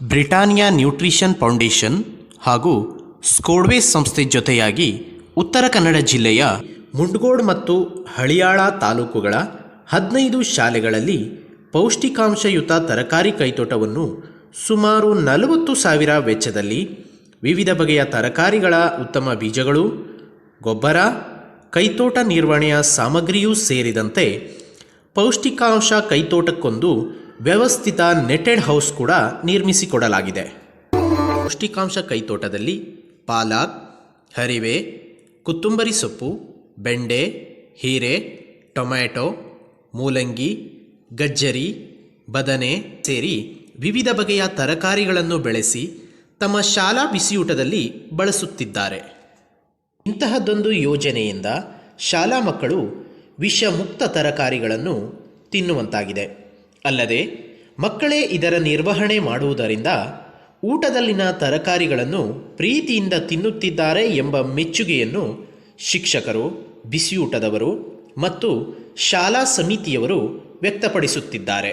Britannia nutrition foundation ಹಾಗೂ ಸ್ಕೋಡ್ವೇಸ್ ಸಂಸ್ಥೆ ಜೊತೆಯಾಗಿ ಉತ್ತರ ಕನ್ನಡ ಜಿಲ್ಲೆಯ ಮುಂಡಗೋಡ್ ಮತ್ತು ಹಳಿಯಾಳ ತಾಲೂಕುಗಳ 15 ಶಾಲೆಗಳಲ್ಲಿ ಪೌಷ್ಟಿಕಾಂಶಯುತ ತರಕಾರಿ ಕೈತೋಟವನ್ನು ಸುಮಾರು 40,000 ವೆಚ್ಚದಲ್ಲಿ ವಿವಿಧ ಬಗೆಯ ತರಕಾರಿಗಳ ಉತ್ತಮ ಬೀಜಗಳು, ಗೊಬ್ಬರ, ಕೈತೋಟ ನಿರ್ವಹಣೆಯ ಸಾಮಗ್ರಿಯೂ ಸೇರಿದಂತೆ ಪೌಷ್ಟಿಕಾಂಶ ಕೈತೋಟಕ್ಕೊಂದು ವ್ಯವಸ್ಥಿತ ನೆಟೆಡ್ ಹೌಸ್ ಕೂಡ ನಿರ್ಮಿಸಿಕೊಡಲಾಗಿದೆ. ಪೌಷ್ಟಿಕಾಂಶ ಕೈತೋಟದಲ್ಲಿ ಪಾಲಕ್, ಹರಿವೆ, ಕೊತ್ತಂಬರಿ ಸೊಪ್ಪು, ಬೆಂಡೆ, ಹೀರೆ, ಟೊಮ್ಯಾಟೊ, ಮೂಲಂಗಿ, ಗಜ್ಜರಿ, ಬದನೆ ಸೇರಿ ವಿವಿಧ ಬಗೆಯ ತರಕಾರಿಗಳನ್ನು ಬೆಳೆಸಿ ತಮ್ಮ ಶಾಲಾ ಬಿಸಿಯೂಟದಲ್ಲಿ ಬಳಸುತ್ತಿದ್ದಾರೆ. ಇಂತಹದ್ದೊಂದು ಯೋಜನೆಯಿಂದ ಶಾಲಾ ಮಕ್ಕಳು ವಿಷಮುಕ್ತ ತರಕಾರಿಗಳನ್ನು ತಿನ್ನುವಂತಾಗಿದೆ. ಅಲ್ಲದೆ ಮಕ್ಕಳೇ ಇದರ ನಿರ್ವಹಣೆ ಮಾಡುವುದರಿಂದ ಊಟದಲ್ಲಿನ ತರಕಾರಿಗಳನ್ನು ಪ್ರೀತಿಯಿಂದ ತಿನ್ನುತ್ತಿದ್ದಾರೆ ಎಂಬ ಮೆಚ್ಚುಗೆಯನ್ನು ಶಿಕ್ಷಕರು, ಬಿಸಿಯೂಟದವರು ಮತ್ತು ಶಾಲಾ ಸಮಿತಿಯವರು ವ್ಯಕ್ತಪಡಿಸುತ್ತಿದ್ದಾರೆ.